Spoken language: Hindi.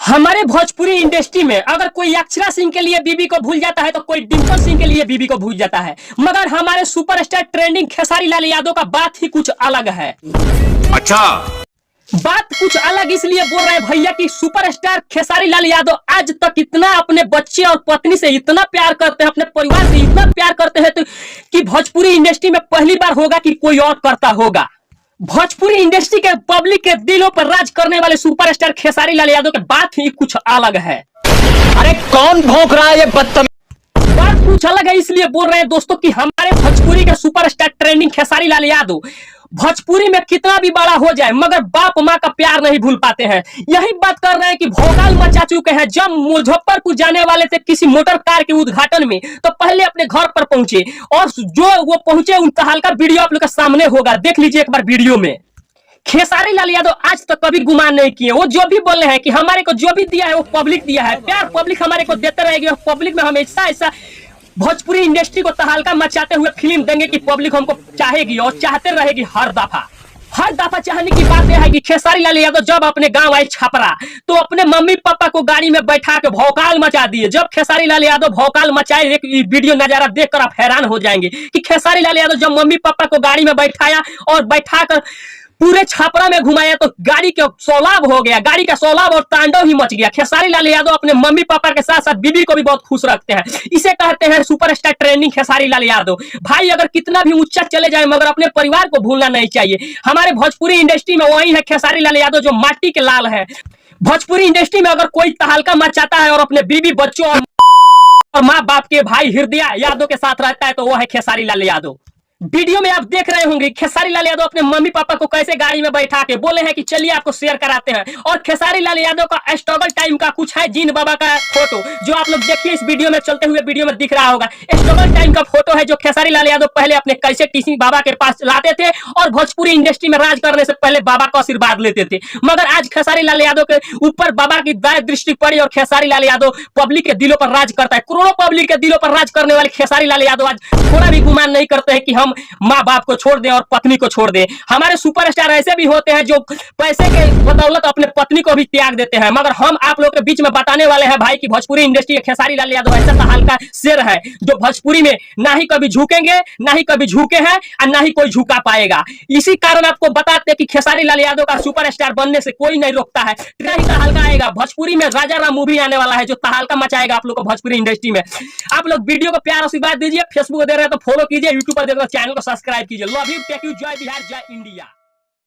हमारे भोजपुरी इंडस्ट्री में अगर कोई अक्षरा सिंह के लिए बीबी को भूल जाता है तो कोई डिम्पल सिंह के लिए बीबी को भूल जाता है, मगर हमारे सुपरस्टार ट्रेंडिंग खेसारी लाल यादव का बात ही कुछ अलग है। अच्छा, बात कुछ अलग इसलिए बोल रहे हैं भैया कि सुपरस्टार खेसारी लाल यादव आज तक इतना अपने बच्चे और पत्नी से इतना प्यार करते हैं, अपने परिवार से इतना प्यार करते हैं तो कि भोजपुरी इंडस्ट्री में पहली बार होगा कि कोई और करता होगा। भोजपुरी इंडस्ट्री के पब्लिक के दिलों पर राज करने वाले सुपरस्टार खेसारी लाल यादव की बात ही कुछ अलग है। अरे कौन भौंक रहा है ये बदतमीज? बात कुछ अलग है इसलिए बोल रहे हैं दोस्तों कि हमारे भोजपुरी के सुपरस्टार ट्रेंडिंग खेसारी लाल यादव भोजपुरी में कितना भी बड़ा हो जाए मगर बाप माँ का प्यार नहीं भूल पाते हैं। यही बात कर रहे हैं कि भोकाल मचा चुके हैं। जब मुजफ्फरपुर जाने वाले थे किसी मोटर कार के उद्घाटन में तो पहले अपने घर पर पहुंचे और जो वो पहुंचे उनका हल्का वीडियो आप लोग के सामने होगा, देख लीजिए एक बार वीडियो में। खेसारी लाल यादव आज तक कभी गुमान नहीं किए। वो जो भी बोले हैं कि हमारे को जो भी दिया है वो पब्लिक दिया है, प्यार पब्लिक हमारे को देते रहेगी और पब्लिक में हमेशा ऐसा भोजपुरी इंडस्ट्री को तहलका मचाते हुए फिल्म देंगे कि पब्लिक हमको चाहेगी और चाहते रहेगी। हर दफा चाहने की बात यह है कि खेसारी लाल यादव जब अपने गांव आए छपरा तो अपने मम्मी पापा को गाड़ी में बैठा के भौकाल मचा दिए। जब खेसारी लाल यादव भौकाल मचाए, एक वीडियो नजारा देखकर आप हैरान हो जाएंगे कि खेसारी लाल यादव जब मम्मी पापा को गाड़ी में बैठाया और बैठाकर पूरे छपरा में घुमाया तो गाड़ी का सौलाभ हो गया, गाड़ी का सौलाभ और तांडव ही मच गया। खेसारी लाल यादव अपने मम्मी पापा के साथ साथ बीबी को भी बहुत खुश रखते हैं। इसे कहते हैं सुपरस्टार ट्रेंडिंग खेसारी लाल यादव। भाई अगर कितना भी ऊंचा चले जाए मगर अपने परिवार को भूलना नहीं चाहिए। हमारे भोजपुरी इंडस्ट्री में वही है खेसारी लाल यादव जो माटी के लाल है। भोजपुरी इंडस्ट्री में अगर कोई तहलका मचाता है और अपने बीबी बच्चों और माँ बाप के भाई हृदय यादव के साथ रहता है तो वो है खेसारी लाल यादव। वीडियो में आप देख रहे होंगे खेसारी लाल यादव अपने मम्मी पापा को कैसे गाड़ी में बैठा के बोले हैं कि चलिए आपको शेयर कराते हैं। और खेसारी लाल यादव का स्ट्रगल टाइम का कुछ है जीन बाबा का फोटो जो आप लोग देखिए इस वीडियो में, चलते हुए वीडियो में दिख रहा होगा। स्ट्रगल टाइम का फोटो है जो खेसारी लाल यादव पहले अपने कैसे किसी बाबा के पास लाते थे और भोजपुरी इंडस्ट्री में राज करने से पहले बाबा का आशीर्वाद लेते थे। मगर आज खेसारी लाल यादव के ऊपर बाबा की दया दृष्टि पड़ी और खेसारी लाल यादव पब्लिक के दिलों पर राज करता है। करोड़ों पब्लिक के दिलों पर राज करने वाले खेसारी लाल यादव आज थोड़ा भी गुमान नहीं करते हैं कि हम माँ बाप को छोड़ दें और पत्नी को छोड़ दें। हमारे सुपरस्टार ऐसे भी होते हैं जो पैसे के बदौलत अपने पत्नी को भी त्याग देते हैं, मगर हम आप लोग के बीच में बताने वाले हैं भाई कि भोजपुरी इंडस्ट्री के खेसारी लाल यादव ऐसा हल्का शेर है जो भोजपुरी में ना ही कभी झुकेंगे, ना ही कभी झुके हैं और ना ही कोई झुका पाएगा। इसी कारण आपको बताते हैं कि खेसारी लाल यादव का सुपरस्टार बनने से कोई नहीं रोकता है। तहलका आएगा भोजपुरी में, राजा राम मूवी आने वाला है जो तहलका मचाएगा आप लोग को भोजपुरी इंडस्ट्री में। आप लोग वीडियो को प्यार आशीर्वाद दीजिए, फेसबुक दे रहे हैं तो फॉलो कीजिए, यूट्यूब पर देख रहे चैनल को सब्सक्राइब कीजिए। लव यू, टेक यू, जय बिहार, जय इंडिया।